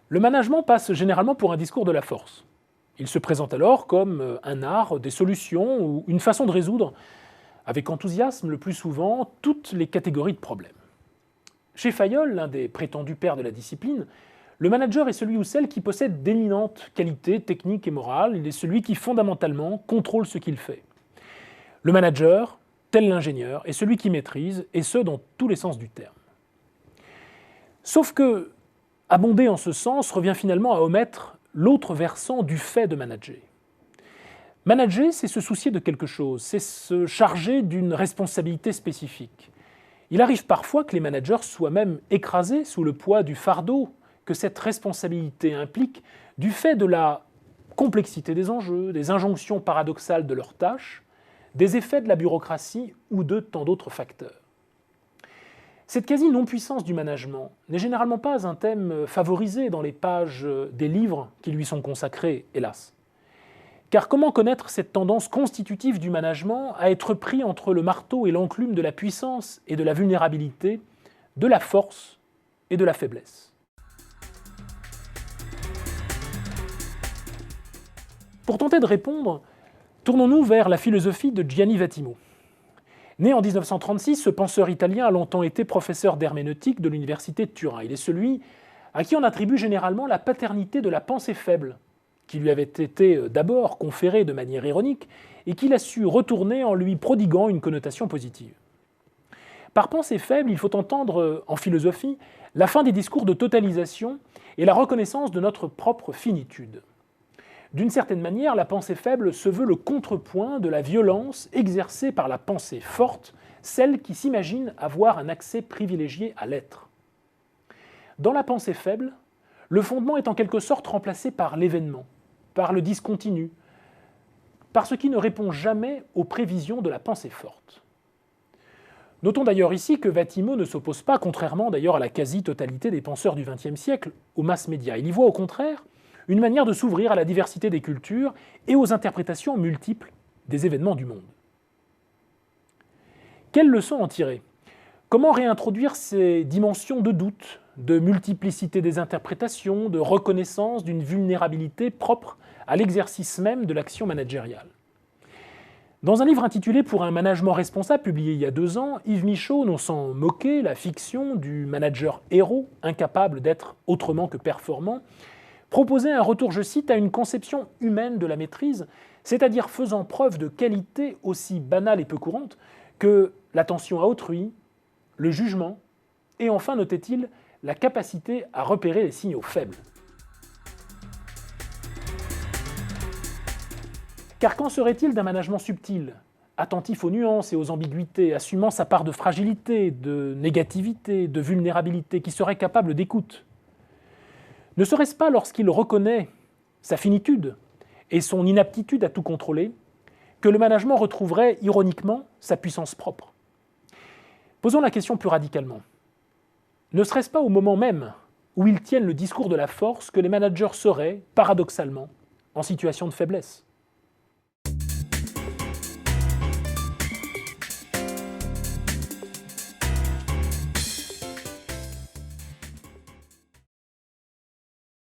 Le management passe généralement pour un discours de la force. Il se présente alors comme un art, des solutions ou une façon de résoudre, avec enthousiasme le plus souvent, toutes les catégories de problèmes. Chez Fayol, l'un des prétendus pères de la discipline, le manager est celui ou celle qui possède d'éminentes qualités techniques et morales. Il est celui qui fondamentalement contrôle ce qu'il fait. Le manager, tel l'ingénieur, est celui qui maîtrise, et ce dans tous les sens du terme. Sauf que abonder en ce sens revient finalement à omettre l'autre versant du fait de manager. Manager, c'est se soucier de quelque chose, c'est se charger d'une responsabilité spécifique. Il arrive parfois que les managers soient même écrasés sous le poids du fardeau que cette responsabilité implique du fait de la complexité des enjeux, des injonctions paradoxales de leurs tâches, des effets de la bureaucratie ou de tant d'autres facteurs. Cette quasi-non-puissance du management n'est généralement pas un thème favorisé dans les pages des livres qui lui sont consacrés, hélas. Car comment connaître cette tendance constitutive du management à être pris entre le marteau et l'enclume de la puissance et de la vulnérabilité, de la force et de la faiblesse? Pour tenter de répondre, tournons-nous vers la philosophie de Gianni Vattimo. Né en 1936, ce penseur italien a longtemps été professeur d'herméneutique de l'université de Turin. Il est celui à qui on attribue généralement la paternité de la pensée faible, qui lui avait été d'abord conférée de manière ironique et qu'il a su retourner en lui prodiguant une connotation positive. Par pensée faible, il faut entendre, en philosophie, la fin des discours de totalisation et la reconnaissance de notre propre finitude. D'une certaine manière, la pensée faible se veut le contrepoint de la violence exercée par la pensée forte, celle qui s'imagine avoir un accès privilégié à l'être. Dans la pensée faible, le fondement est en quelque sorte remplacé par l'événement, par le discontinu, par ce qui ne répond jamais aux prévisions de la pensée forte. Notons d'ailleurs ici que Vattimo ne s'oppose pas, contrairement d'ailleurs à la quasi-totalité des penseurs du XXe siècle, aux masses médias. Il y voit au contraire une manière de s'ouvrir à la diversité des cultures et aux interprétations multiples des événements du monde. Quelles leçons en tirer? Comment réintroduire ces dimensions de doute, de multiplicité des interprétations, de reconnaissance d'une vulnérabilité propre à l'exercice même de l'action managériale? Dans un livre intitulé « Pour un management responsable » publié il y a 2 ans, Yves Michaud, non sans moquer la fiction du manager héros, incapable d'être autrement que performant, proposait un retour, je cite, à une conception humaine de la maîtrise, c'est-à-dire faisant preuve de qualités aussi banales et peu courantes que l'attention à autrui, le jugement, et enfin, notait-il, la capacité à repérer les signaux faibles. Car qu'en serait-il d'un management subtil, attentif aux nuances et aux ambiguïtés, assumant sa part de fragilité, de négativité, de vulnérabilité, qui serait capable d'écoute? Ne serait-ce pas lorsqu'il reconnaît sa finitude et son inaptitude à tout contrôler que le management retrouverait ironiquement sa puissance propre? Posons la question plus radicalement. Ne serait-ce pas au moment même où ils tiennent le discours de la force que les managers seraient, paradoxalement, en situation de faiblesse?